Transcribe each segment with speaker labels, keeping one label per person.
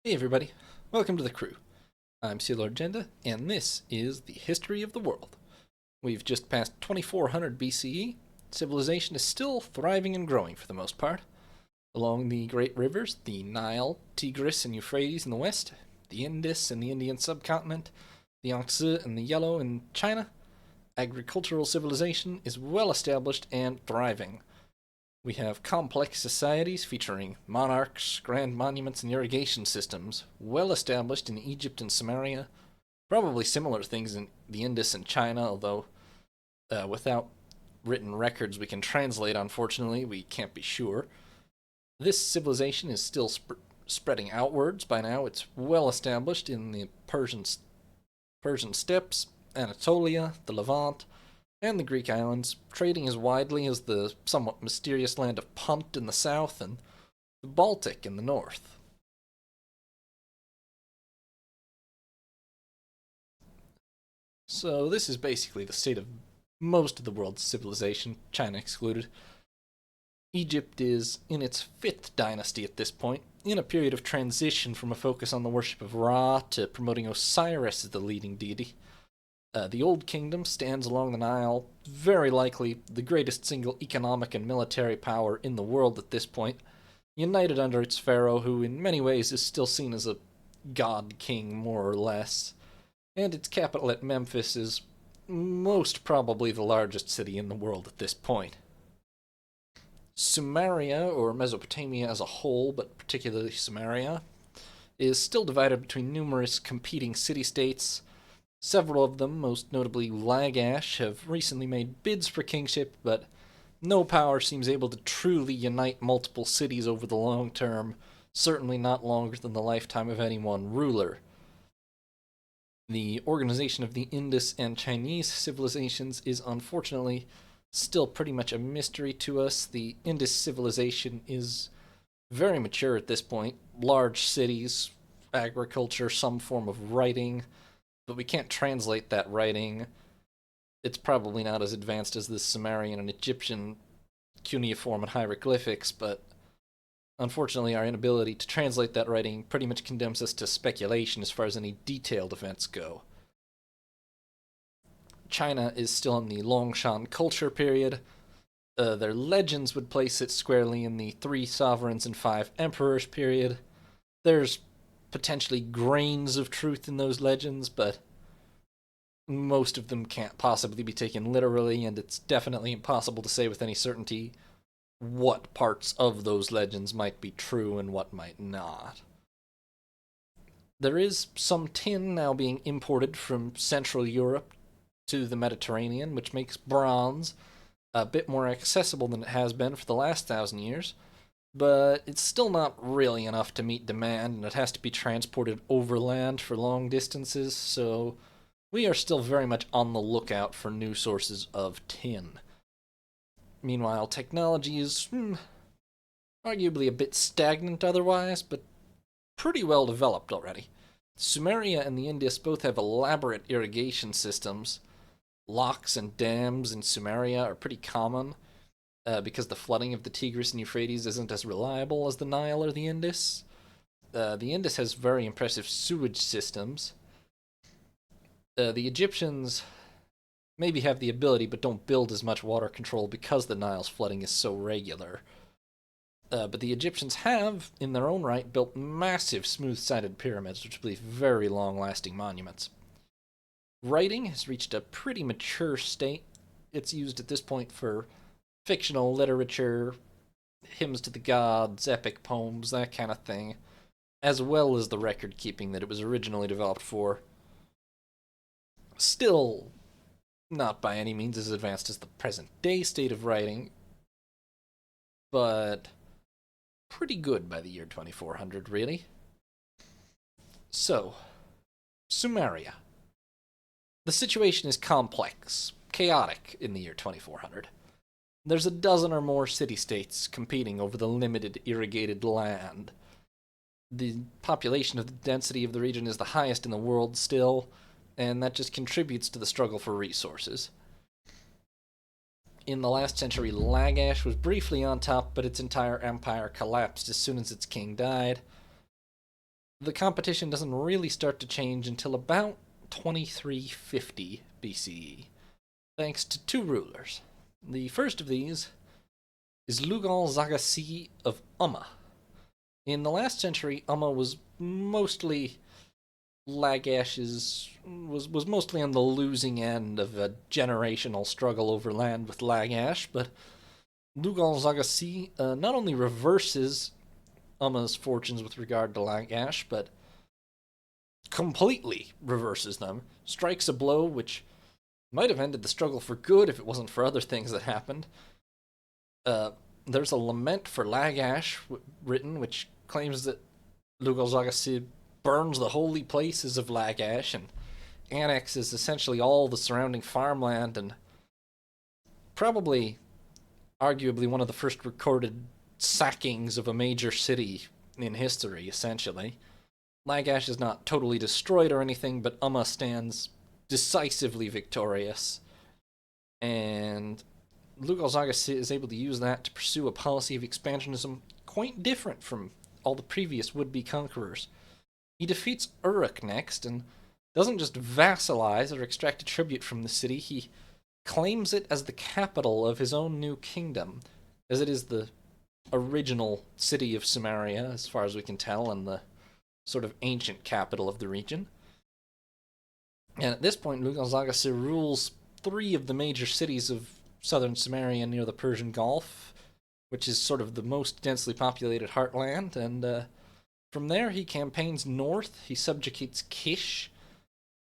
Speaker 1: Hey everybody, welcome to the crew. I'm Sealord Agenda, and this is the history of the world. We've just passed 2400 BCE. Civilization is still thriving and growing for the most part. Along the great rivers, the Nile, Tigris, and Euphrates in the west, the Indus and the Indian subcontinent, the Yangtze and the Yellow in China, agricultural civilization is well established and thriving. We have complex societies featuring monarchs, grand monuments, and irrigation systems, well established in Egypt and Samaria. Probably similar things in the Indus and China, although without written records we can translate, unfortunately, we can't be sure. This civilization is still spreading outwards by now. It's well established in the Persian steppes, Anatolia, the Levant, and the Greek islands, trading as widely as the somewhat mysterious land of Punt in the south and the Baltic in the north. So, this is basically the state of most of the world's civilization, China excluded. Egypt is in its fifth dynasty at this point, in a period of transition from a focus on the worship of Ra to promoting Osiris as the leading deity. The Old Kingdom stands along the Nile, very likely the greatest single economic and military power in the world at this point, united under its pharaoh, who in many ways is still seen as a god king, more or less. And its capital at Memphis is most probably the largest city in the world at this point. Sumeria, or Mesopotamia as a whole, but particularly Sumeria, is still divided between numerous competing city-states. Several of them, most notably Lagash, have recently made bids for kingship, but no power seems able to truly unite multiple cities over the long term, certainly not longer than the lifetime of any one ruler. The organization of the Indus and Chinese civilizations is unfortunately still pretty much a mystery to us. The Indus civilization is very mature at this point, large cities, agriculture, some form of writing, but we can't translate that writing. It's probably not as advanced as the Sumerian and Egyptian cuneiform and hieroglyphics, but unfortunately, our inability to translate that writing pretty much condemns us to speculation as far as any detailed events go. China is still in the Longshan culture period. Their legends would place it squarely in the three sovereigns and five emperors period. There's potentially grains of truth in those legends, but most of them can't possibly be taken literally, and it's definitely impossible to say with any certainty what parts of those legends might be true and what might not. There is some tin now being imported from Central Europe to the Mediterranean, which makes bronze a bit more accessible than it has been for the last 1,000 years, but it's still not really enough to meet demand, and it has to be transported overland for long distances, so we are still very much on the lookout for new sources of tin. Meanwhile, technology is arguably a bit stagnant otherwise, but pretty well developed already. Sumeria and the Indus both have elaborate irrigation systems. Locks and dams in Sumeria are pretty common because the flooding of the Tigris and Euphrates isn't as reliable as the Nile or the Indus. The Indus has very impressive sewage systems. The Egyptians maybe have the ability but don't build as much water control because the Nile's flooding is so regular. But the Egyptians have, in their own right, built massive smooth-sided pyramids, which will be very long-lasting monuments. Writing has reached a pretty mature state. It's used at this point for fictional literature, hymns to the gods, epic poems, that kind of thing, as well as the record keeping that it was originally developed for. Still, not by any means as advanced as the present day state of writing, but pretty good by the year 2400, really. So, Sumeria. The situation is complex, chaotic in the year 2400. There's a dozen or more city-states competing over the limited irrigated land. The population of the density of the region is the highest in the world still, and that just contributes to the struggle for resources. In the last century, Lagash was briefly on top, but its entire empire collapsed as soon as its king died. the competition doesn't really start to change until about 2350 BCE, thanks to two rulers. The first of these is Lugal-Zagassi of Umma. In the last century, Umma was mostly was mostly on the losing end of a generational struggle over land with Lagash, but Lugal-Zagassi not only reverses Umma's fortunes with regard to Lagash, but completely reverses them, strikes a blow which might have ended the struggle for good if it wasn't for other things that happened. There's a lament for Lagash written, which claims that Lugal-Zagassi burns the holy places of Lagash and annexes essentially all the surrounding farmland, and probably, arguably, one of the first recorded sackings of a major city in history, essentially. Lagash is not totally destroyed or anything, but Umma stands decisively victorious, and Lugal-Zagassi is able to use that to pursue a policy of expansionism quite different from all the previous would-be conquerors. He defeats Uruk next, and doesn't just vassalize or extract a tribute from the city, he claims it as the capital of his own new kingdom, as it is the original city of Samaria, as far as we can tell, and the sort of ancient capital of the region. And at this point, Lugal-Zagassi rules three of the major cities of southern Samaria near the Persian Gulf, which is sort of the most densely populated heartland, and from there he campaigns north, he subjugates Kish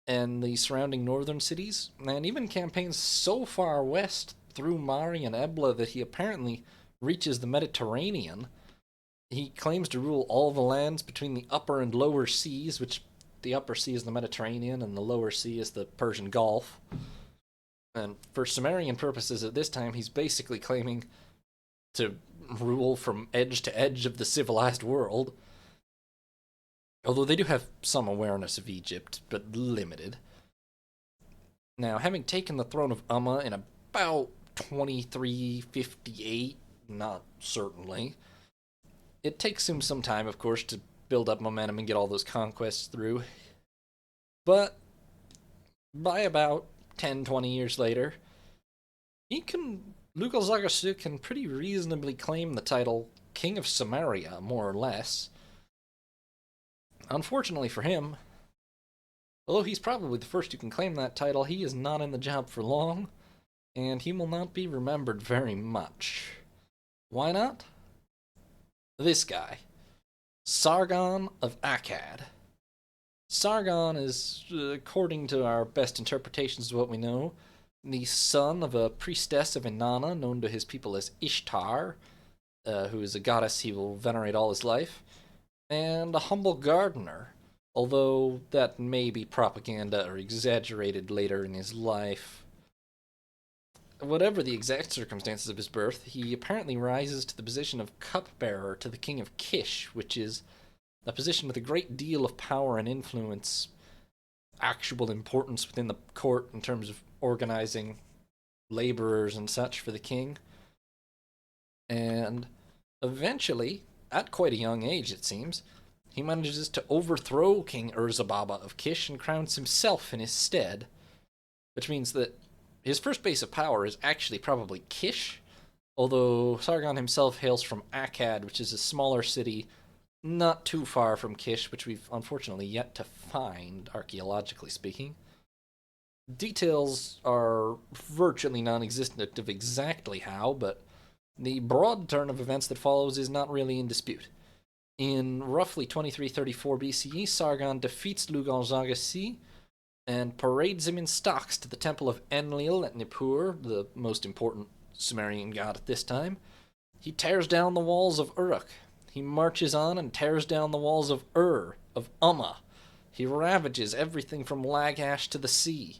Speaker 1: and the surrounding northern cities, and even campaigns so far west through Mari and Ebla that he apparently reaches the Mediterranean. He claims to rule all the lands between the upper and lower seas, which the upper sea is the Mediterranean and the lower sea is the Persian Gulf. And for Sumerian purposes at this time, he's basically claiming to rule from edge to edge of the civilized world. Although they do have some awareness of Egypt, but limited. Now, having taken the throne of Umma in about 2358, not certainly, it takes him some time, of course, to build up momentum and get all those conquests through. But by about 10, 20 years later, Lugal-Zagassi can pretty reasonably claim the title King of Samaria, more or less. Unfortunately for him, although he's probably the first who can claim that title, he is not in the job for long, and he will not be remembered very much. Why not? This guy, Sargon of Akkad. Sargon is, according to our best interpretations of what we know, the son of a priestess of Inanna, known to his people as Ishtar, who is a goddess he will venerate all his life, and a humble gardener, although that may be propaganda or exaggerated later in his life. Whatever the exact circumstances of his birth, he apparently rises to the position of cupbearer to the king of Kish, which is a position with a great deal of power and influence, actual importance within the court in terms of organizing laborers and such for the king. And eventually, at quite a young age it seems, he manages to overthrow King Urzababa of Kish and crowns himself in his stead, which means that his first base of power is actually probably Kish, although Sargon himself hails from Akkad, which is a smaller city not too far from Kish, which we've unfortunately yet to find, archaeologically speaking. Details are virtually non-existent of exactly how, but the broad turn of events that follows is not really in dispute. In roughly 2334 BCE, Sargon defeats Lugal-Zagassi and parades him in stocks to the temple of Enlil at Nippur, the most important Sumerian god at this time. He tears down the walls of Uruk. He marches on and tears down the walls of of Umma. He ravages everything from Lagash to the sea.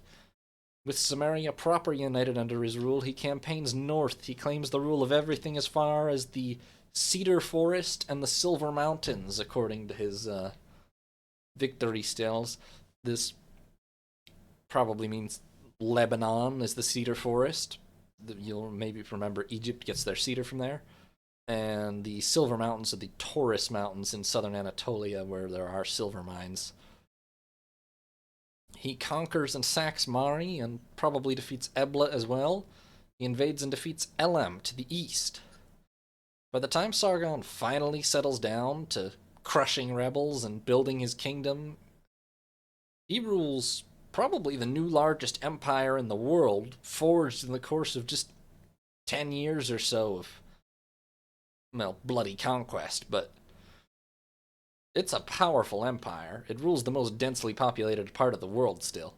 Speaker 1: With Samaria proper united under his rule, he campaigns north. He claims the rule of everything as far as the Cedar Forest and the Silver Mountains, according to his victory stills. This probably means Lebanon is the Cedar Forest. You'll maybe remember Egypt gets their cedar from there. and the Silver Mountains are the Taurus Mountains in southern Anatolia, where there are silver mines. He conquers and sacks Mari and probably defeats Ebla as well. He invades and defeats Elam to the east. By the time Sargon finally settles down to crushing rebels and building his kingdom, he rules probably the new largest empire in the world, forged in the course of just 10 years or so of, well, bloody conquest, but it's a powerful empire. It rules the most densely populated part of the world still.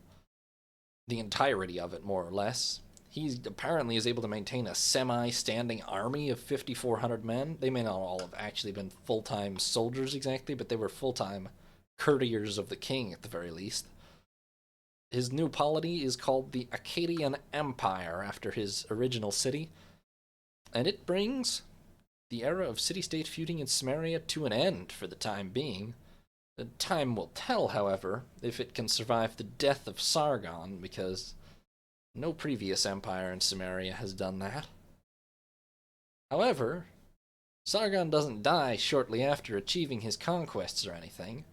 Speaker 1: The entirety of it, more or less. He apparently is able to maintain a semi-standing army of 5,400 men. They may not all have actually been full-time soldiers exactly, but they were full-time courtiers of the king at the very least. His new polity is called the Akkadian Empire, after his original city, and it brings the era of city-state feuding in Sumeria to an end for the time being. The time will tell, however, if it can survive the death of Sargon, because no previous empire in Sumeria has done that. However, Sargon doesn't die shortly after achieving his conquests or anything.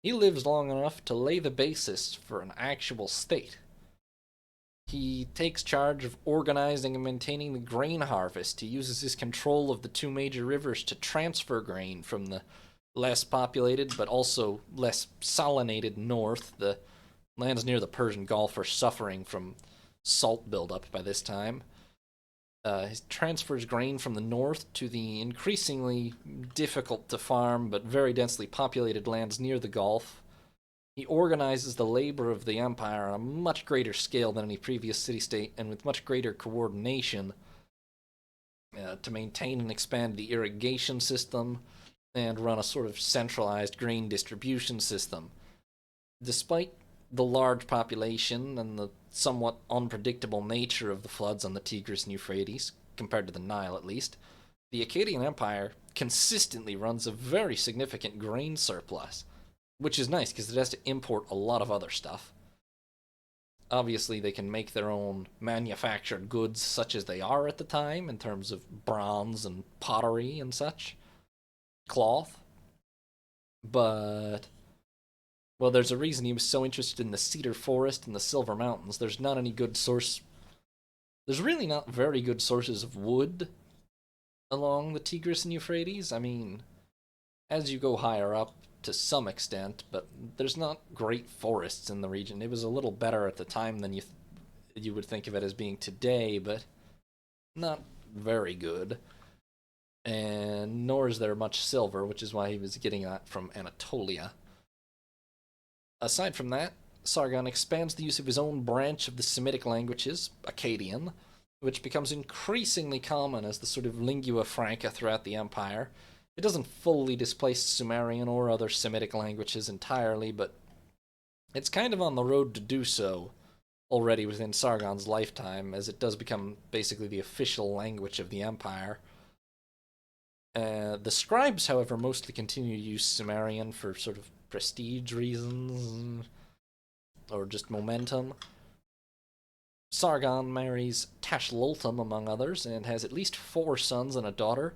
Speaker 1: He lives long enough to lay the basis for an actual state. He takes charge of organizing and maintaining the grain harvest. He uses his control of the two major rivers to transfer grain from the less populated but also less salinated north. The lands near the Persian Gulf are suffering from salt buildup by this time. He transfers grain from the north to the increasingly difficult to farm but very densely populated lands near the Gulf. He organizes the labor of the empire on a much greater scale than any previous city-state and with much greater coordination to maintain and expand the irrigation system and run a sort of centralized grain distribution system. Despite the large population and the somewhat unpredictable nature of the floods on the Tigris and Euphrates, compared to the Nile at least, the Akkadian Empire consistently runs a very significant grain surplus, which is nice because it has to import a lot of other stuff. Obviously, they can make their own manufactured goods such as they are at the time in terms of bronze and pottery and such, cloth, but well, there's a reason he was so interested in the cedar forest and the Silver Mountains. There's not any good source. There's really not very good sources of wood along the Tigris and Euphrates. I mean, as you go higher up to some extent, but there's not great forests in the region. It was a little better at the time than you would think of it as being today, but not very good. And nor is there much silver, which is why he was getting that from Anatolia. Aside from that, Sargon expands the use of his own branch of the Semitic languages, Akkadian, which becomes increasingly common as the sort of lingua franca throughout the empire. It doesn't fully displace Sumerian or other Semitic languages entirely, but it's kind of on the road to do so already within Sargon's lifetime, as it does become basically the official language of the empire. The scribes, however, mostly continue to use Sumerian for sort of prestige reasons, or just momentum. Sargon marries Tashlultum, among others, and has at least 4 sons and a daughter.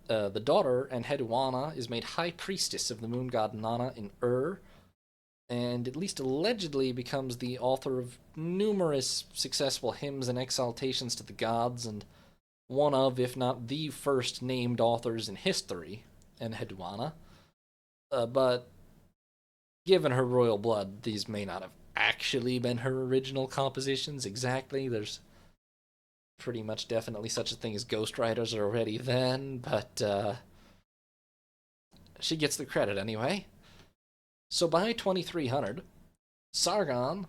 Speaker 1: The daughter, Enheduanna, is made high priestess of the moon god Nana in Ur, and at least allegedly becomes the author of numerous successful hymns and exaltations to the gods, and one of, if not the first named authors in history, Enheduanna. But given her royal blood, these may not have actually been her original compositions exactly. There's pretty much definitely such a thing as ghostwriters already then, but she gets the credit anyway. So by 2300, Sargon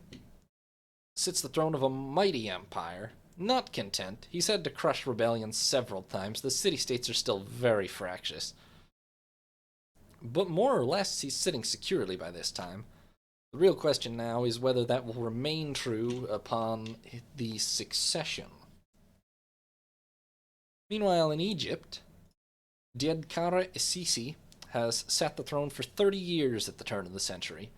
Speaker 1: sits the throne of a mighty empire. Not content, he's had to crush rebellions several times. The city-states are still very fractious. But more or less, he's sitting securely by this time. The real question now is whether that will remain true upon the succession. Meanwhile, in Egypt, Djedkare Isisi has sat the throne for 30 years at the turn of the century.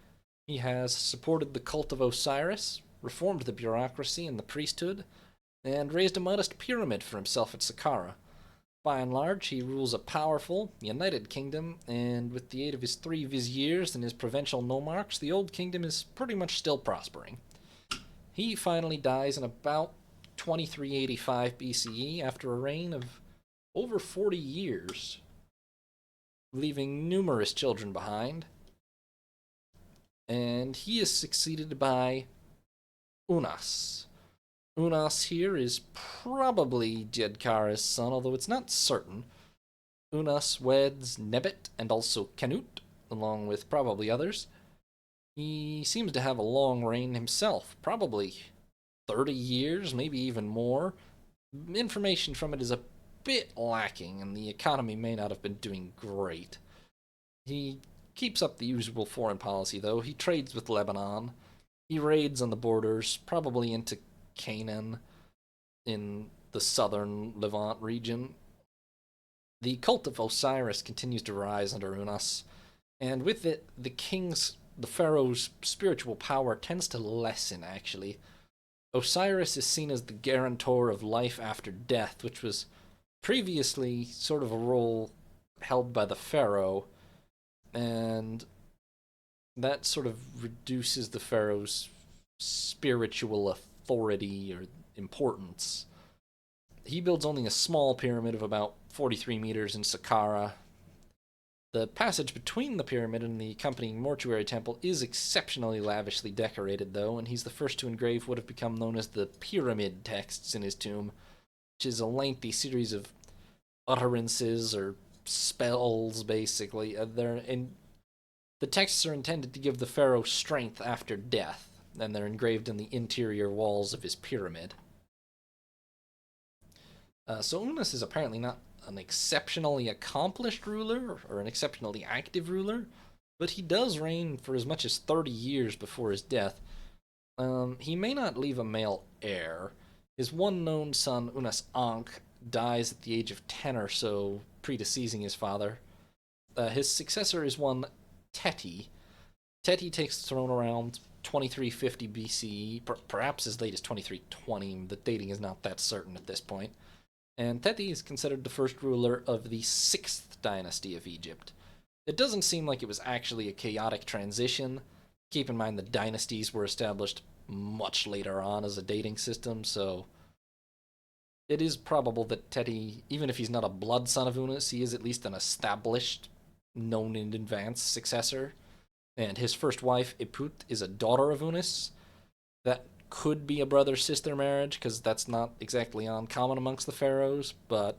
Speaker 1: He has supported the cult of Osiris, reformed the bureaucracy and the priesthood, and raised a modest pyramid for himself at Saqqara. By and large, he rules a powerful, united kingdom, and with the aid of his 3 viziers and his provincial nomarchs, the old kingdom is pretty much still prospering. He finally dies in about 2385 BCE after a reign of over 40 years, leaving numerous children behind. And he is succeeded by Unas. Unas here is probably Djedkara's son, although it's not certain. Unas weds Nebet and also Canute, along with probably others. He seems to have a long reign himself, probably 30 years, maybe even more. Information from it is a bit lacking, and the economy may not have been doing great. He keeps up the usual foreign policy, though. He trades with Lebanon. He raids on the borders, probably into Canaan in the southern Levant region. The cult of Osiris continues to rise under Unas, and with it, the pharaoh's spiritual power tends to lessen, actually. Osiris is seen as the guarantor of life after death, which was previously sort of a role held by the pharaoh, and that sort of reduces the pharaoh's spiritual authority or importance. He builds only a small pyramid of about 43 meters in Saqqara. The passage between the pyramid and the accompanying mortuary temple is exceptionally lavishly decorated, though, and he's the first to engrave what have become known as the pyramid texts in his tomb, which is a lengthy series of utterances or spells, basically. The texts are intended to give the pharaoh strength after death, and they're engraved in the interior walls of his pyramid. So Unas is apparently not an exceptionally accomplished ruler or an exceptionally active ruler, but he does reign for as much as 30 years before his death. He may not leave a male heir. His one known son, Unas Ankh, dies at the age of 10 or so, predeceasing his father. His successor is one Teti. Teti takes the throne around 2350 BCE, perhaps as late as 2320. The dating is not that certain at this point. And Teti is considered the first ruler of the 6th dynasty of Egypt. It doesn't seem like it was actually a chaotic transition. Keep in mind the dynasties were established much later on as a dating system, so it is probable that Teti, even if he's not a blood son of Unas, he is at least an established, known in advance successor. And his first wife, Iput, is a daughter of Unas. That could be a brother-sister marriage, because that's not exactly uncommon amongst the pharaohs, but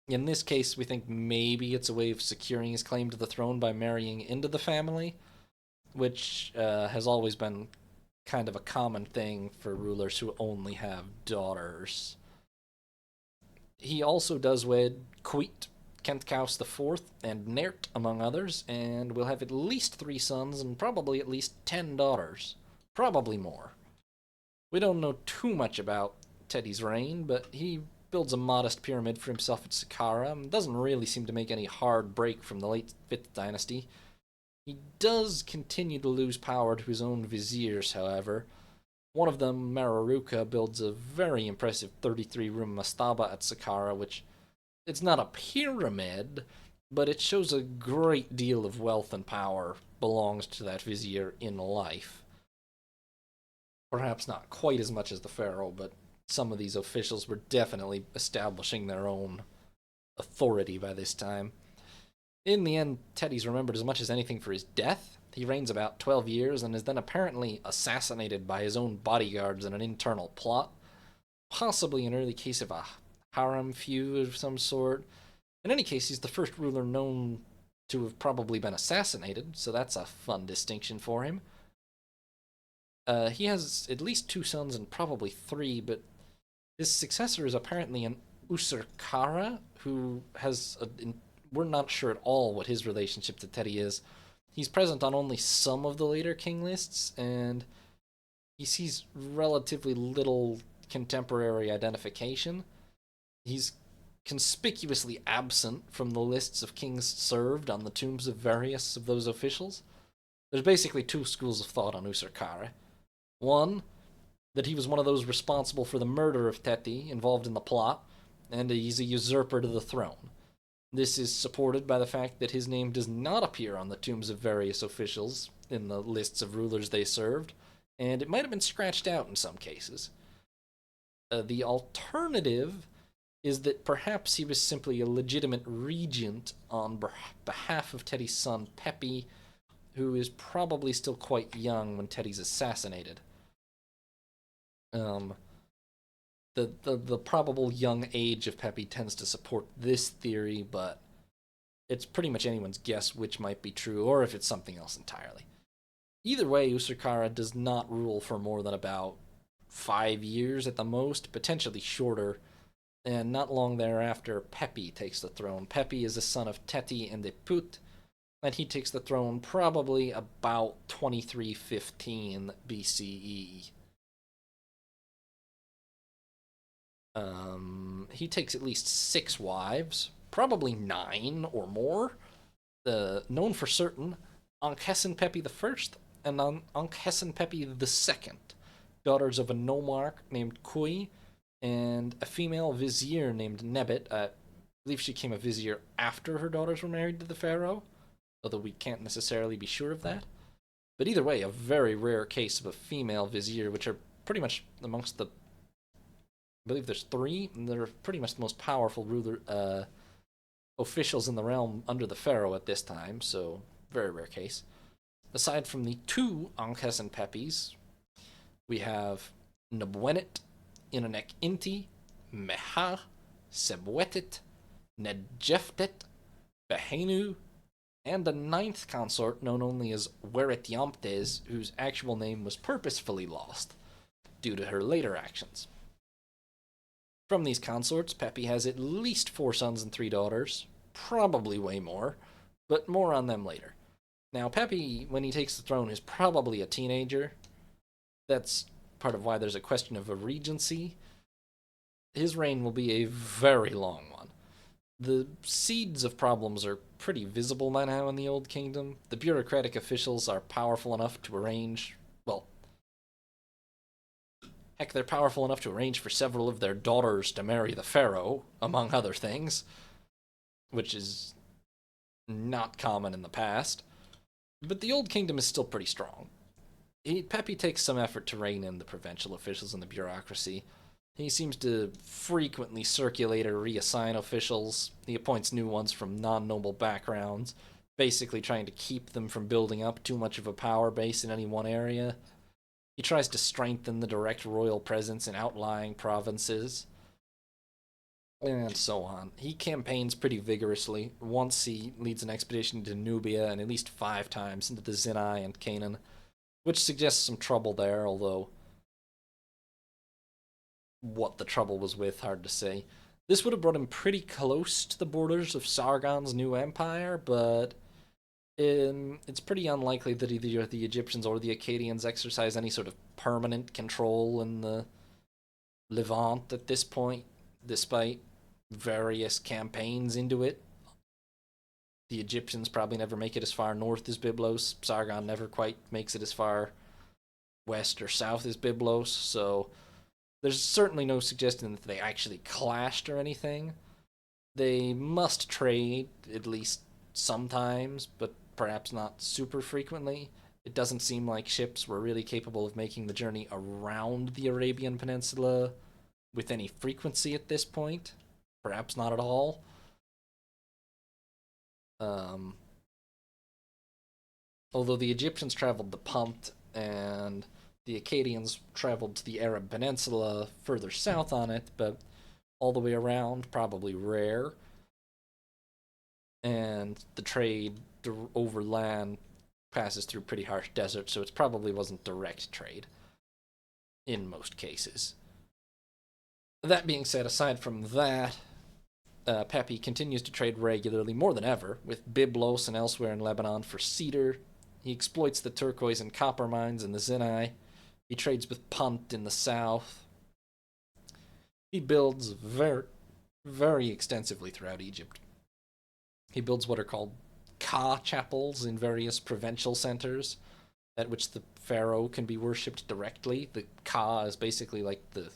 Speaker 1: in this case, we think maybe it's a way of securing his claim to the throne by marrying into the family, which has always been kind of a common thing for rulers who only have daughters. He also does wed Kuit, Kentkaus IV, and Nert, among others, and will have at least 3 sons and probably at least 10 daughters. Probably more. We don't know too much about Teti's reign, but he builds a modest pyramid for himself at Saqqara and doesn't really seem to make any hard break from the late 5th dynasty. He does continue to lose power to his own viziers, however. One of them, Mararuka, builds a very impressive 33-room mastaba at Saqqara, which it's not a pyramid, but it shows a great deal of wealth and power belongs to that vizier in life. Perhaps not quite as much as the pharaoh, but some of these officials were definitely establishing their own authority by this time. In the end, Teti's remembered as much as anything for his death. He reigns about 12 years and is then apparently assassinated by his own bodyguards in an internal plot, possibly an early case of a harem feud of some sort. In any case, he's the first ruler known to have probably been assassinated, so that's a fun distinction for him. He has at least 2 sons and probably 3, but his successor is apparently an Userkara, who has we're not sure at all what his relationship to Teti is. He's present on only some of the later king lists, and he sees relatively little contemporary identification. He's conspicuously absent from the lists of kings served on the tombs of various of those officials. There's basically 2 schools of thought on Userkara. One, that he was one of those responsible for the murder of Teti, involved in the plot, and he's a usurper to the throne. This is supported by the fact that his name does not appear on the tombs of various officials in the lists of rulers they served, and it might have been scratched out in some cases. The alternative is that perhaps he was simply a legitimate regent on behalf of Teddy's son Pepi, who is probably still quite young when Teddy's assassinated. The probable young age of Pepi tends to support this theory, but it's pretty much anyone's guess which might be true, or if it's something else entirely. Either way, Usirkara does not rule for more than about 5 years at the most, potentially shorter, and not long thereafter, Pepi takes the throne. Pepi is the son of Teti and Eput, and he takes the throne probably about 2315 BCE. He takes at least 6 wives, probably 9 or more. Known for certain, Ankhesen Pepi I and Ankhesen Pepi II, daughters of a nomarch named Kui and a female vizier named Nebet. I believe she became a vizier after her daughters were married to the pharaoh, although we can't necessarily be sure of that. But either way, a very rare case of a female vizier, which are pretty much amongst the, I believe there's 3, and they're pretty much the most powerful officials in the realm under the pharaoh at this time, so very rare case. Aside from the 2 Ankhesen Pepis, we have Nabwenet, Inanek Inti, Meha, Sebwetit, Nedjeftet, Behenu, and a 9th consort known only as Weret Yamtes, whose actual name was purposefully lost due to her later actions. From these consorts, Pepi has at least 4 sons and 3 daughters, probably way more, but more on them later. Now, Pepi, when he takes the throne, is probably a teenager. That's part of why there's a question of a regency. His reign will be a very long one. The seeds of problems are pretty visible by now in the Old Kingdom. The bureaucratic officials are powerful enough to arrange, well, heck, they're powerful enough to arrange for several of their daughters to marry the pharaoh, among other things, which is not common in the past. But the Old Kingdom is still pretty strong. Pepi takes some effort to rein in the provincial officials and the bureaucracy. He seems to frequently circulate or reassign officials. He appoints new ones from non-noble backgrounds, basically trying to keep them from building up too much of a power base in any one area. He tries to strengthen the direct royal presence in outlying provinces, and so on. He campaigns pretty vigorously. Once he leads an expedition to Nubia, and at least 5 times into the Sinai and Canaan, which suggests some trouble there, although what the trouble was with, hard to say. This would have brought him pretty close to the borders of Sargon's new empire, but it's pretty unlikely that either the Egyptians or the Akkadians exercise any sort of permanent control in the Levant at this point, despite various campaigns into it. The Egyptians probably never make it as far north as Byblos. Sargon never quite makes it as far west or south as Byblos, so there's certainly no suggestion that they actually clashed or anything. They must trade, at least sometimes, but perhaps not super frequently. It doesn't seem like ships were really capable of making the journey around the Arabian Peninsula with any frequency at this point. Perhaps not at all. Although the Egyptians traveled to Punt and the Akkadians traveled to the Arab Peninsula further south on it, but all the way around, probably rare. And the trade over land passes through pretty harsh desert, so it probably wasn't direct trade in most cases. That being said, aside from that, Pepi continues to trade regularly, more than ever, with Byblos and elsewhere in Lebanon for cedar. He exploits the turquoise and copper mines in the Sinai. He trades with Punt in the south. He builds very, very extensively throughout Egypt. He builds what are called Ka chapels in various provincial centers, at which the pharaoh can be worshipped directly. The Ka is basically like the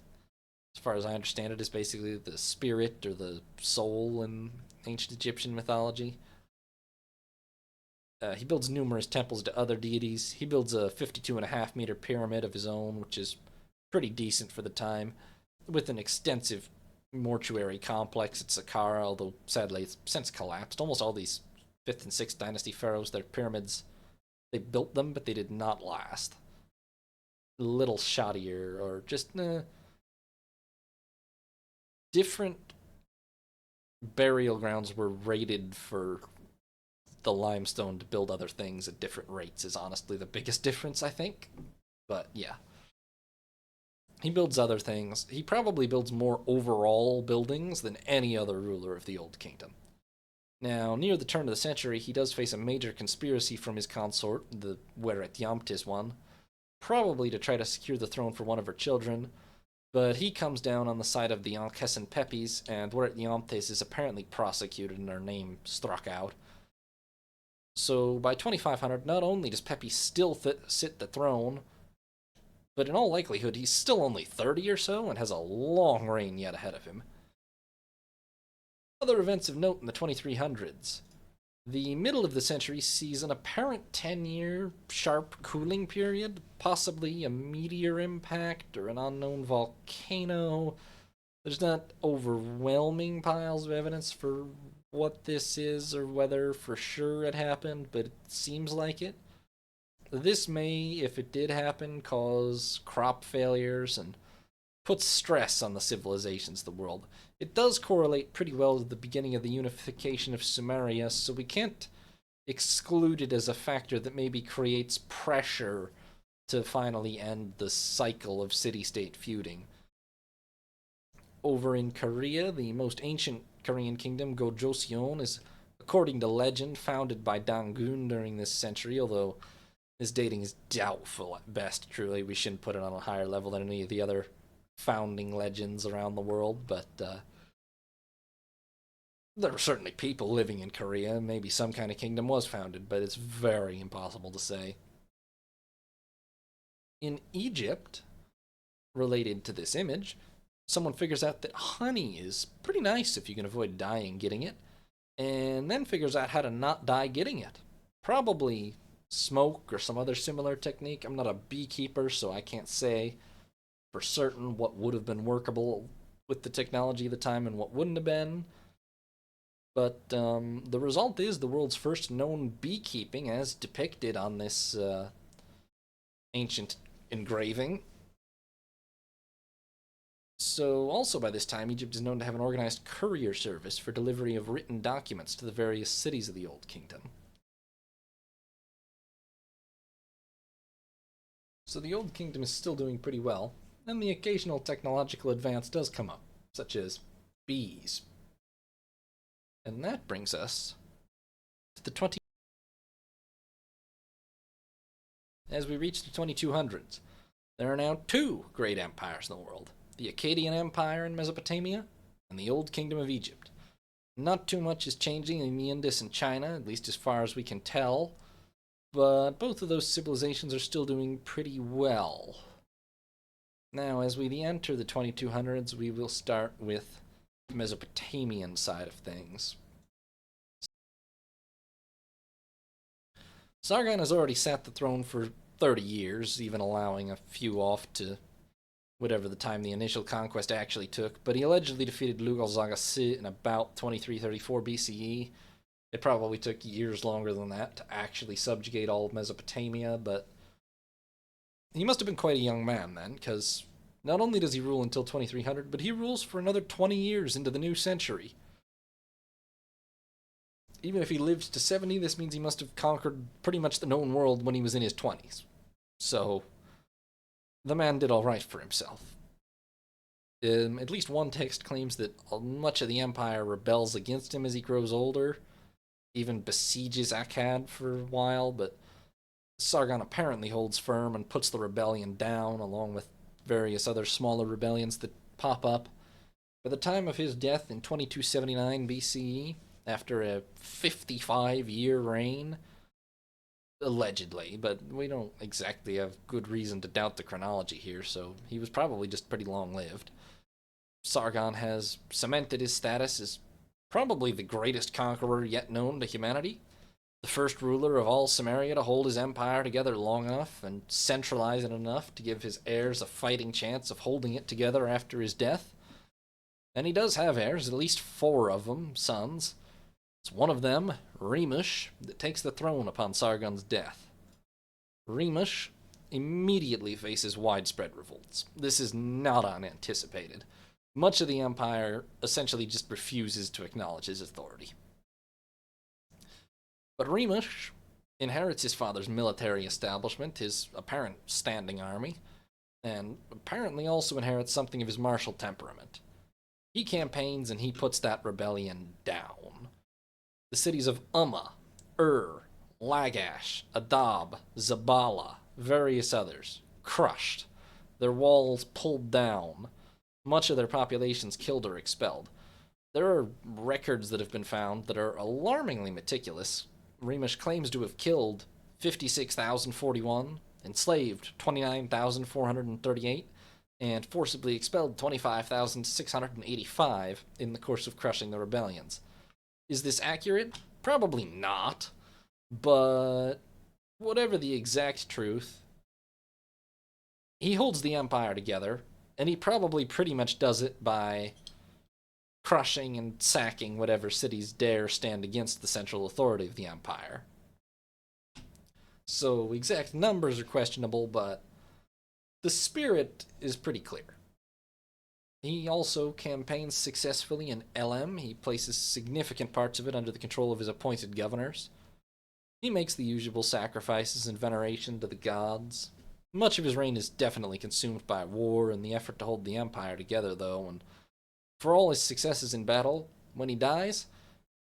Speaker 1: as far as I understand it, is basically the spirit or the soul in ancient Egyptian mythology. He builds numerous temples to other deities. He builds a 52.5 meter pyramid of his own, which is pretty decent for the time, with an extensive mortuary complex at Saqqara, although sadly it's since collapsed. Almost all these 5th and 6th dynasty pharaohs, their pyramids, they built them, but they did not last. A little shoddier, or just different burial grounds were rated for the limestone to build other things at different rates, is honestly the biggest difference, I think. But yeah. He builds other things. He probably builds more overall buildings than any other ruler of the Old Kingdom. Now, near the turn of the century, he does face a major conspiracy from his consort, the Weret Yamtis one, probably to try to secure the throne for one of her children, but he comes down on the side of the Ankhessen Pepys, and Weret Yamtis is apparently prosecuted and her name struck out. So by 2500, not only does Pepi still sit the throne, but in all likelihood he's still only 30 or so and has a long reign yet ahead of him. Other events of note in the 2300s. The middle of the century sees an apparent 10-year sharp cooling period, possibly a meteor impact or an unknown volcano. There's not overwhelming piles of evidence for what this is or whether for sure it happened, but it seems like it. This may, if it did happen, cause crop failures and put stress on the civilizations of the world. It does correlate pretty well to the beginning of the unification of Sumeria, so we can't exclude it as a factor that maybe creates pressure to finally end the cycle of city-state feuding. Over in Korea, the most ancient Korean kingdom, Gojoseon, is, according to legend, founded by Dangun during this century, although this dating is doubtful at best, truly. We shouldn't put it on a higher level than any of the other founding legends around the world, but there are certainly people living in Korea. Maybe some kind of kingdom was founded, but it's very impossible to say. In Egypt, related to this image, someone figures out that honey is pretty nice if you can avoid dying getting it, and then figures out how to not die getting it. Probably smoke or some other similar technique. I'm not a beekeeper, so I can't say for certain what would have been workable with the technology of the time and what wouldn't have been. But the result is the world's first known beekeeping as depicted on this ancient engraving. So, also by this time, Egypt is known to have an organized courier service for delivery of written documents to the various cities of the Old Kingdom. So the Old Kingdom is still doing pretty well, and the occasional technological advance does come up, such as bees. And that brings us to the 20. As we reach the 2200s, there are now two great empires in the world: the Akkadian Empire in Mesopotamia and the Old Kingdom of Egypt. Not too much is changing in the Indus and China, at least as far as we can tell, but both of those civilizations are still doing pretty well. Now, as we enter the 2200s, we will start with the Mesopotamian side of things. Sargon has already sat the throne for 30 years, even allowing a few off to whatever the time the initial conquest actually took, but he allegedly defeated Lugal-Zaga-Si in about 2334 BCE. It probably took years longer than that to actually subjugate all of Mesopotamia, but he must have been quite a young man then, because not only does he rule until 2300, but he rules for another 20 years into the new century. Even if he lived to 70, this means he must have conquered pretty much the known world when he was in his 20s. So, the man did all right for himself. At least one text claims that much of the empire rebels against him as he grows older, even besieges Akkad for a while, but Sargon apparently holds firm and puts the rebellion down, along with various other smaller rebellions that pop up. By the time of his death in 2279 BCE, after a 55-year reign, allegedly, but we don't exactly have good reason to doubt the chronology here, so he was probably just pretty long-lived. Sargon has cemented his status as probably the greatest conqueror yet known to humanity, the first ruler of all Samaria to hold his empire together long enough and centralize it enough to give his heirs a fighting chance of holding it together after his death. And he does have heirs, at least 4 of them, sons. It's one of them, Remush, that takes the throne upon Sargon's death. Remush immediately faces widespread revolts. This is not unanticipated. Much of the empire essentially just refuses to acknowledge his authority. But Remush inherits his father's military establishment, his apparent standing army, and apparently also inherits something of his martial temperament. He campaigns and he puts that rebellion down. The cities of Ummah, Lagash, Adab, Zabala, various others, crushed, their walls pulled down, much of their populations killed or expelled. There are records that have been found that are alarmingly meticulous. Remush claims to have killed 56,041, enslaved 29,438, and forcibly expelled 25,685 in the course of crushing the rebellions. Is this accurate? Probably not. But whatever the exact truth, he holds the empire together, and he probably pretty much does it by crushing and sacking whatever cities dare stand against the central authority of the empire. So exact numbers are questionable, but the spirit is pretty clear. He also campaigns successfully in Elam. He places significant parts of it under the control of his appointed governors. He makes the usual sacrifices and veneration to the gods. Much of his reign is definitely consumed by war and the effort to hold the empire together, though, and for all his successes in battle, when he dies,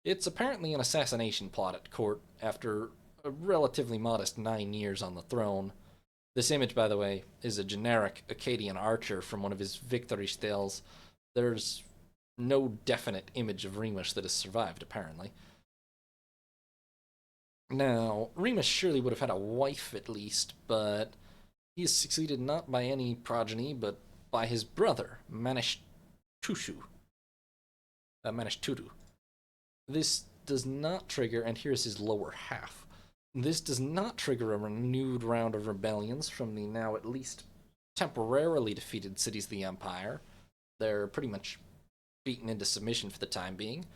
Speaker 1: it's apparently an assassination plot at court after a relatively modest 9 years on the throne. This image, by the way, is a generic Akkadian archer from one of his victory stels. There's no definite image of Remush that has survived, apparently. Now, Remush surely would have had a wife at least, but he is succeeded not by any progeny, but by his brother, Manishtutu. This does not trigger, and here's his lower half. This does not trigger a renewed round of rebellions from the now at least temporarily defeated cities of the empire. They're pretty much beaten into submission for the time being,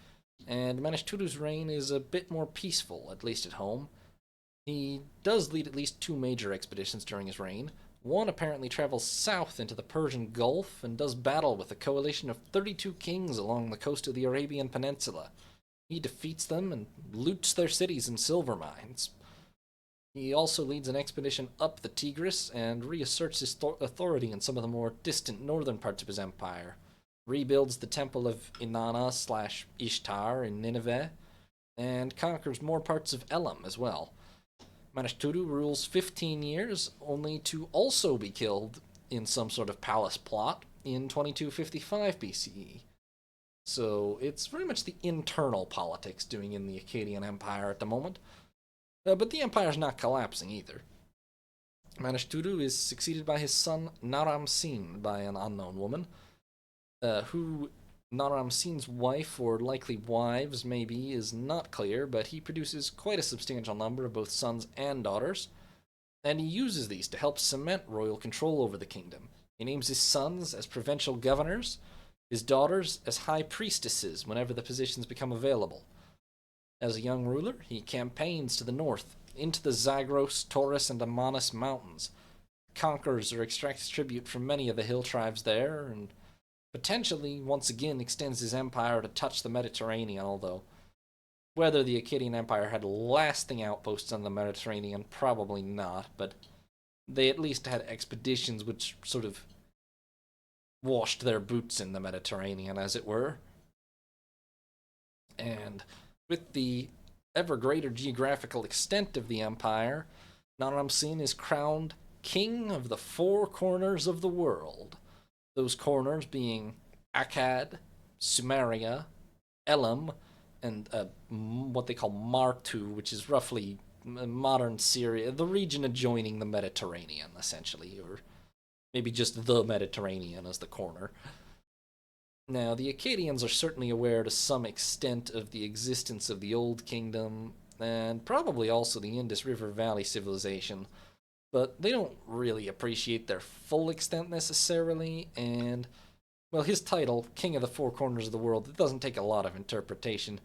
Speaker 1: and Manishtutu's reign is a bit more peaceful, at least at home. He does lead at least 2 major expeditions during his reign. One apparently travels south into the Persian Gulf and does battle with a coalition of 32 kings along the coast of the Arabian Peninsula. He defeats them and loots their cities and silver mines. He also leads an expedition up the Tigris and reasserts his authority in some of the more distant northern parts of his empire, rebuilds the temple of Inanna/Ishtar in Nineveh, and conquers more parts of Elam as well. Manishtutu rules 15 years, only to also be killed in some sort of palace plot in 2255 BCE. So it's very much the internal politics doing in the Akkadian Empire at the moment. But the empire's not collapsing either. Manishtutu is succeeded by his son Naram-Sin by an unknown woman, who Naram-Sin's wife, or likely wives maybe, is not clear, but he produces quite a substantial number of both sons and daughters, and he uses these to help cement royal control over the kingdom. He names his sons as provincial governors, his daughters as high priestesses whenever the positions become available. As a young ruler, he campaigns to the north, into the Zagros, Taurus, and Amanus mountains, conquers or extracts tribute from many of the hill tribes there, and potentially once again extends his empire to touch the Mediterranean, although whether the Akkadian Empire had lasting outposts on the Mediterranean, probably not, but they at least had expeditions which sort of washed their boots in the Mediterranean, as it were. And with the ever greater geographical extent of the empire, Naram-Sin is crowned king of the 4 corners of the world. Those corners being Akkad, Sumeria, Elam, and what they call Martu, which is roughly modern Syria, the region adjoining the Mediterranean, essentially, or maybe just the Mediterranean as the corner. Now, the Akkadians are certainly aware to some extent of the existence of the Old Kingdom, and probably also the Indus River Valley civilization, but they don't really appreciate their full extent necessarily, and, well, his title, King of the Four Corners of the World, it doesn't take a lot of interpretation.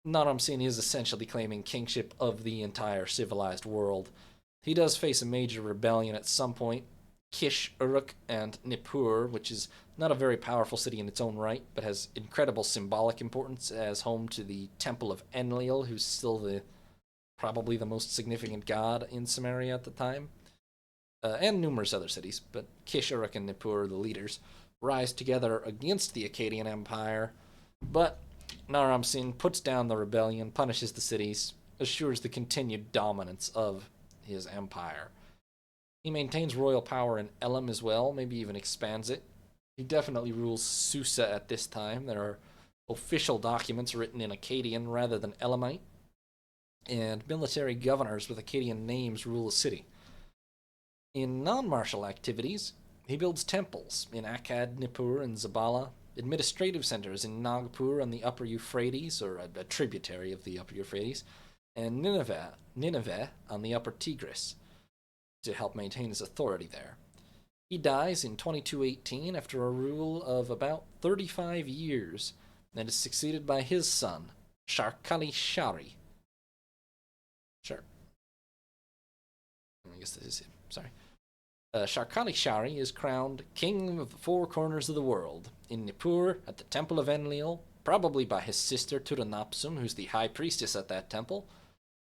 Speaker 1: Naram Sin is essentially claiming kingship of the entire civilized world. He does face a major rebellion at some point. Kish, Uruk, and Nippur, which is not a very powerful city in its own right, but has incredible symbolic importance as home to the Temple of Enlil, who's still probably the most significant god in Samaria at the time, and numerous other cities. But Kish, Uruk, and Nippur, the leaders, rise together against the Akkadian Empire, but Naram Sin puts down the rebellion, punishes the cities, assures the continued dominance of his empire. He maintains royal power in Elam as well, maybe even expands it. He definitely rules Susa at this time. There are official documents written in Akkadian rather than Elamite, and military governors with Akkadian names rule the city. In non-martial activities, he builds temples in Akkad, Nippur, and Zabala, administrative centers in Nagpur on the upper Euphrates, or a tributary of the upper Euphrates, and Nineveh on the upper Tigris, to help maintain his authority there. He dies in 2218 after a rule of about 35 years, and is succeeded by his son, Sharkali Shari. Sure. I guess this is him. Sorry. Sharkali Shari is crowned King of the Four Corners of the World in Nippur at the Temple of Enlil, probably by his sister Tutanapsum, who's the high priestess at that temple,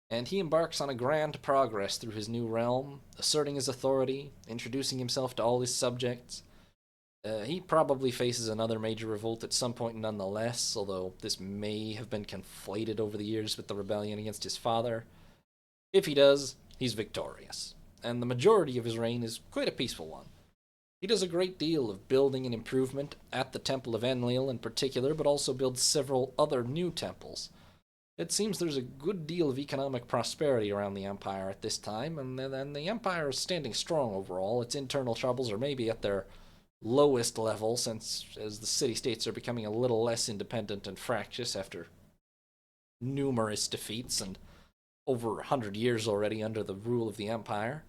Speaker 1: and he embarks on a grand progress through his new realm, asserting his authority, introducing himself to all his subjects. He probably faces another major revolt at some point nonetheless, although this may have been conflated over the years with the rebellion against his father. If he does, he's victorious, and the majority of his reign is quite a peaceful one. He does a great deal of building and improvement at the Temple of Enlil in particular, but also builds several other new temples. It seems there's a good deal of economic prosperity around the empire at this time, and the empire is standing strong overall. Its internal troubles are maybe at their lowest level, since as the city-states are becoming a little less independent and fractious after numerous defeats and over 100 years already under the rule of the empire.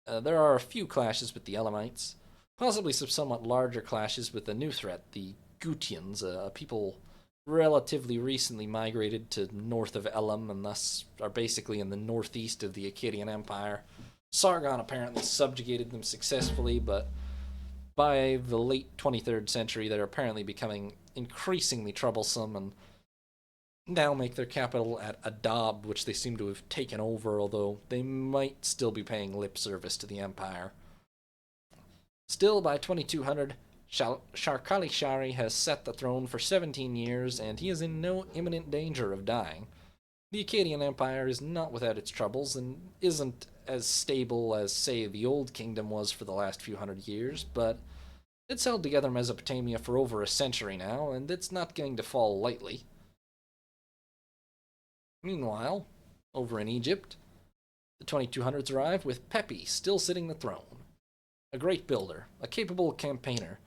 Speaker 1: There are a few clashes with the Elamites, possibly some somewhat larger clashes with a new threat, the Gutians, a people relatively recently migrated to north of Elam and thus are basically in the northeast of the Akkadian Empire. Sargon apparently subjugated them successfully, but by the late 23rd century they're apparently becoming increasingly troublesome and now make their capital at Adab, which they seem to have taken over, although they might still be paying lip service to the empire. Still, by 2200, Sharkali Shari has set the throne for 17 years, and he is in no imminent danger of dying. The Akkadian Empire is not without its troubles, and isn't as stable as, say, the Old Kingdom was for the last few hundred years, but it's held together Mesopotamia for over a century now, and it's not going to fall lightly. Meanwhile, over in Egypt, the 2200s arrive with Pepi still sitting the throne. A great builder, a capable campaigner.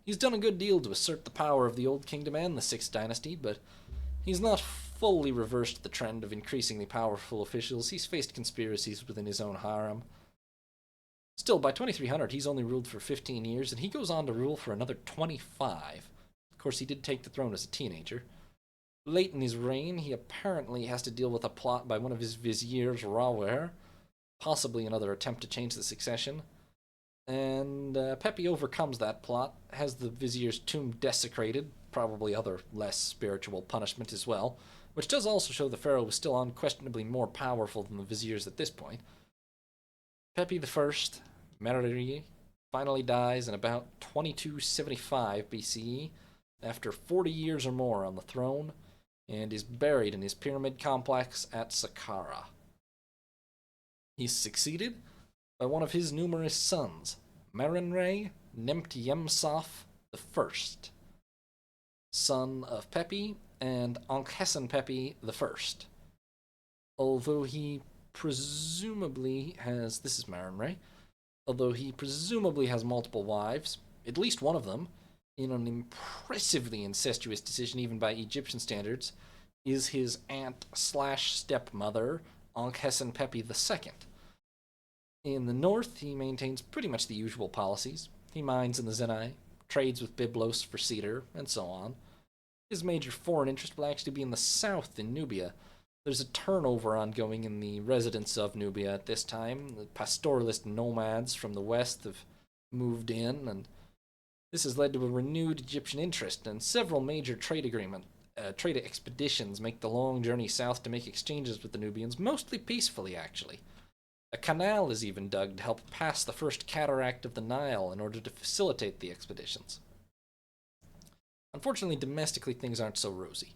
Speaker 1: He's done a good deal to assert the power of the Old Kingdom and the Sixth Dynasty, but he's not fully reversed the trend of increasingly powerful officials. He's faced conspiracies within his own harem. Still, by 2300, he's only ruled for 15 years, and he goes on to rule for another 25. Of course, he did take the throne as a teenager. Late in his reign, he apparently has to deal with a plot by one of his viziers, Rawer, possibly another attempt to change the succession. And Pepi overcomes that plot, has the vizier's tomb desecrated, probably other less spiritual punishment as well, which does also show the pharaoh was still unquestionably more powerful than the viziers at this point. Pepi I, Meriri, finally dies in about 2275 BCE, after 40 years or more on the throne, and is buried in his pyramid complex at Saqqara. He's succeeded by one of his numerous sons, Merenre Nemtyemsaf I, son of Pepi and Ankhesen Pepi I. Although he presumably has, this is Merenre, although he presumably has multiple wives, at least one of them, in an impressively incestuous decision even by Egyptian standards, is his aunt/stepmother, Ankhesenpepi II. In the north, he maintains pretty much the usual policies. He mines in the Zenai, trades with Byblos for cedar, and so on. His major foreign interest will actually be in the south in Nubia. There's a turnover ongoing in the residents of Nubia at this time. The pastoralist nomads from the west have moved in, and this has led to a renewed Egyptian interest, and several major trade expeditions make the long journey south to make exchanges with the Nubians, mostly peacefully, actually. A canal is even dug to help pass the first cataract of the Nile in order to facilitate the expeditions. Unfortunately, domestically, things aren't so rosy.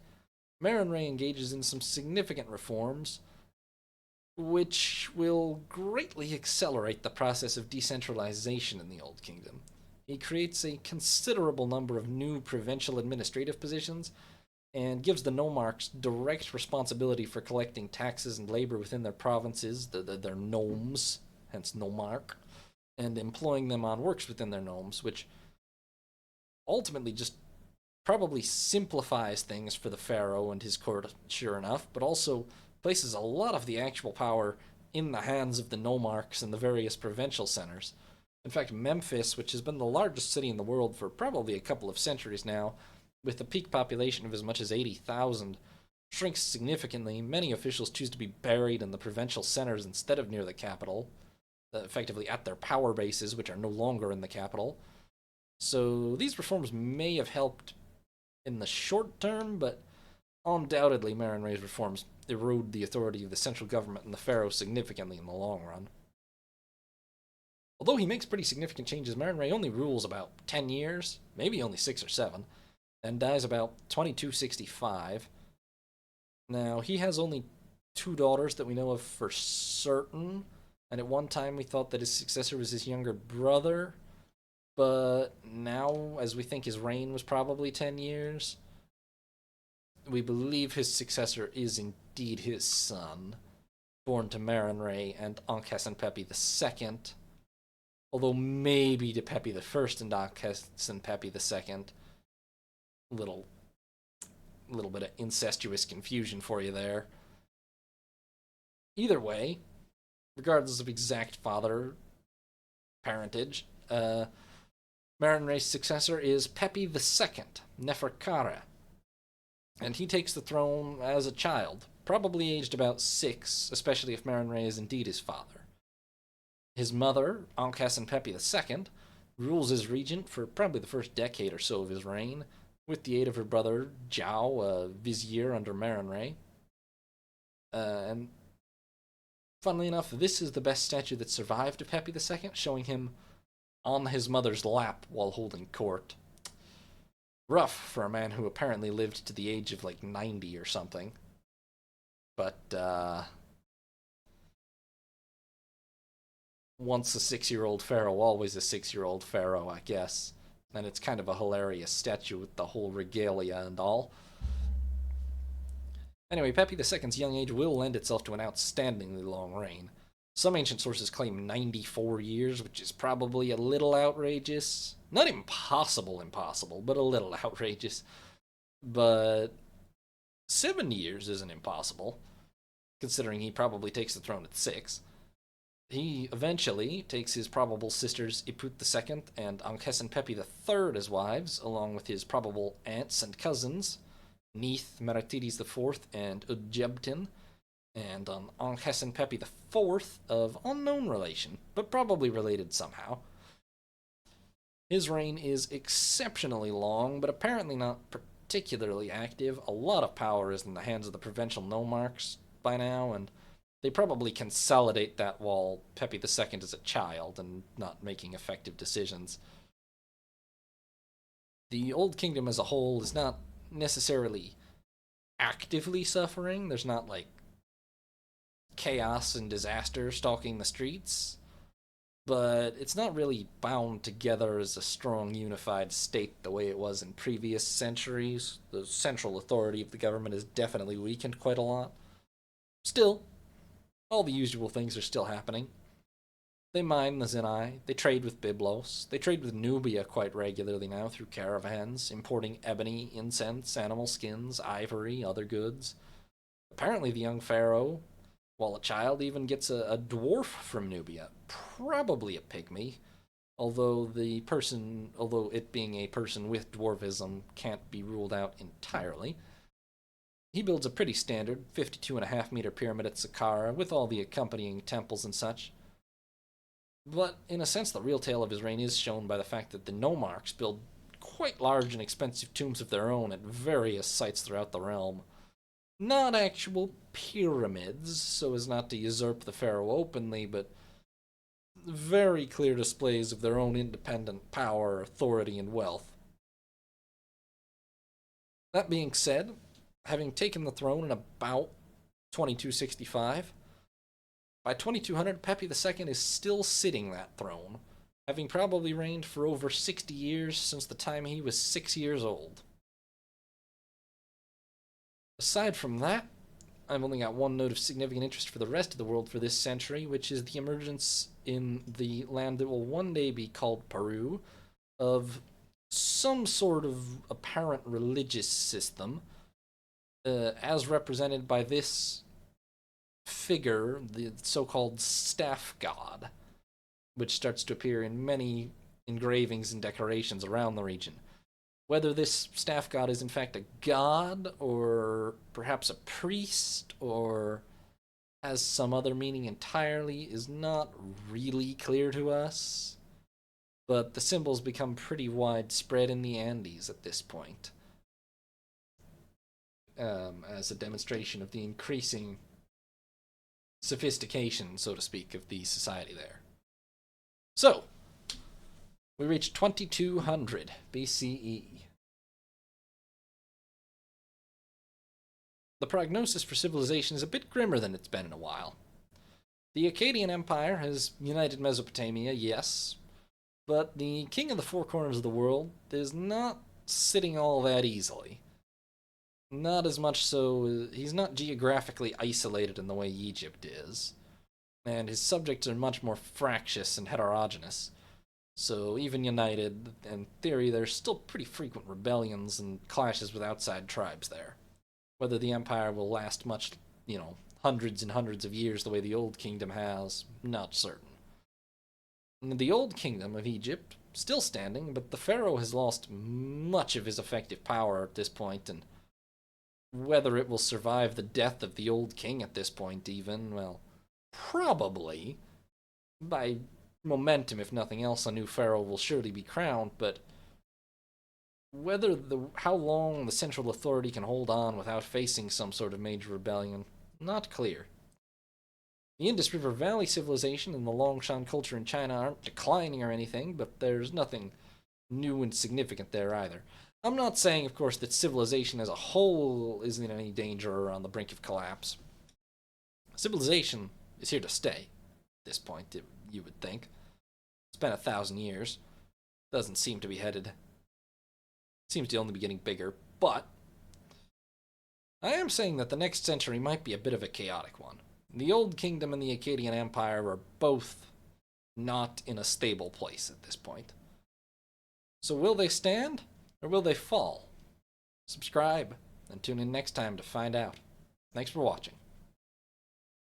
Speaker 1: Merenre engages in some significant reforms, which will greatly accelerate the process of decentralization in the Old Kingdom. He creates a considerable number of new provincial administrative positions and gives the nomarchs direct responsibility for collecting taxes and labor within their provinces, their nomes, hence nomarch, and employing them on works within their nomes, which ultimately just probably simplifies things for the pharaoh and his court, sure enough, but also places a lot of the actual power in the hands of the nomarchs and the various provincial centers. In fact, Memphis, which has been the largest city in the world for probably a couple of centuries now, with a peak population of as much as 80,000, shrinks significantly. Many officials choose to be buried in the provincial centers instead of near the capital, effectively at their power bases, which are no longer in the capital. So these reforms may have helped in the short term, but undoubtedly Merenre's reforms erode the authority of the central government and the pharaoh significantly in the long run. Although he makes pretty significant changes, Merenre only rules about 10 years, maybe only 6 or 7, and dies about 2265. Now, he has only 2 daughters that we know of for certain, and at one time we thought that his successor was his younger brother, but now, as we think his reign was probably 10 years, we believe his successor is indeed his son, born to Merenre and Ankhesenpepi II, although maybe to Pepi the First and Ankhesenpepi II. Little bit of incestuous confusion for you there. Either way, regardless of exact father parentage, Merenre's successor is Pepi II, Neferkara, and he takes the throne as a child, probably aged about 6, especially if Merenre is indeed his father. His mother, Ankhesenpepi II, rules as regent for probably the first decade or so of his reign, with the aid of her brother Zhao, a vizier under Merenre. And funnily enough, this is the best statue that survived of Pepi II, showing him on his mother's lap while holding court. Rough for a man who apparently lived to the age of like 90 or something. But, once a 6-year-old pharaoh, always a 6-year-old pharaoh, I guess. And it's kind of a hilarious statue with the whole regalia and all. Anyway, Pepi II's young age will lend itself to an outstandingly long reign. Some ancient sources claim 94 years, which is probably a little outrageous. Not impossible, but a little outrageous. But 7 years isn't impossible, considering he probably takes the throne at 6. He eventually takes his probable sisters Iput II and Ankhesenpepi III as wives, along with his probable aunts and cousins, Neith, Meratides IV, and Udjebtin, and on Ankhesenpepi IV of unknown relation, but probably related somehow. His reign is exceptionally long, but apparently not particularly active. A lot of power is in the hands of the provincial nomarchs by now, and they probably consolidate that while Pepi II is a child and not making effective decisions. The Old Kingdom as a whole is not necessarily actively suffering. There's not like chaos and disaster stalking the streets, but it's not really bound together as a strong unified state the way it was in previous centuries. The central authority of the government has definitely weakened quite a lot. Still, all the usual things are still happening. They mine the Zinai, they trade with Byblos, they trade with Nubia quite regularly now through caravans, importing ebony, incense, animal skins, ivory, other goods. Apparently, the young pharaoh, while a child, even gets a dwarf from Nubia, probably a pygmy, although it being a person with dwarfism can't be ruled out entirely. He builds a pretty standard 52.5 meter pyramid at Saqqara with all the accompanying temples and such. But in a sense, the real tale of his reign is shown by the fact that the nomarchs build quite large and expensive tombs of their own at various sites throughout the realm. Not actual pyramids, so as not to usurp the pharaoh openly, but very clear displays of their own independent power, authority, and wealth. That being said, having taken the throne in about 2265, by 2200, Pepi II is still sitting that throne, having probably reigned for over 60 years since the time he was 6 years old. Aside from that, I've only got one note of significant interest for the rest of the world for this century, which is the emergence in the land that will one day be called Peru of some sort of apparent religious system, as represented by this figure, the so-called staff god, which starts to appear in many engravings and decorations around the region. Whether this staff god is in fact a god, or perhaps a priest, or has some other meaning entirely, is not really clear to us. But the symbols become pretty widespread in the Andes at this point, as a demonstration of the increasing sophistication, so to speak, of the society there. So, we reach 2200 BCE. The prognosis for civilization is a bit grimmer than it's been in a while. The Akkadian Empire has united Mesopotamia, yes, but the king of the four corners of the world is not sitting all that easily. Not as much so, he's not geographically isolated in the way Egypt is, and his subjects are much more fractious and heterogeneous. So even united, in theory, there's still pretty frequent rebellions and clashes with outside tribes there. Whether the empire will last much, hundreds and hundreds of years the way the Old Kingdom has, not certain. The Old Kingdom of Egypt, still standing, but the pharaoh has lost much of his effective power at this point, and whether it will survive the death of the old king at this point even, well, probably. By momentum, if nothing else, a new pharaoh will surely be crowned, but how long the central authority can hold on without facing some sort of major rebellion, not clear. The Indus River Valley civilization and the Longshan culture in China aren't declining or anything, but there's nothing new and significant there either. I'm not saying, of course, that civilization as a whole isn't in any danger or on the brink of collapse. Civilization is here to stay at this point, you would think. It's been 1,000 years. Doesn't seem to be headed. Seems to only be getting bigger, but I am saying that the next century might be a bit of a chaotic one. The Old Kingdom and the Akkadian Empire are both not in a stable place at this point. So will they stand, or will they fall? Subscribe, and tune in next time to find out. Thanks for watching.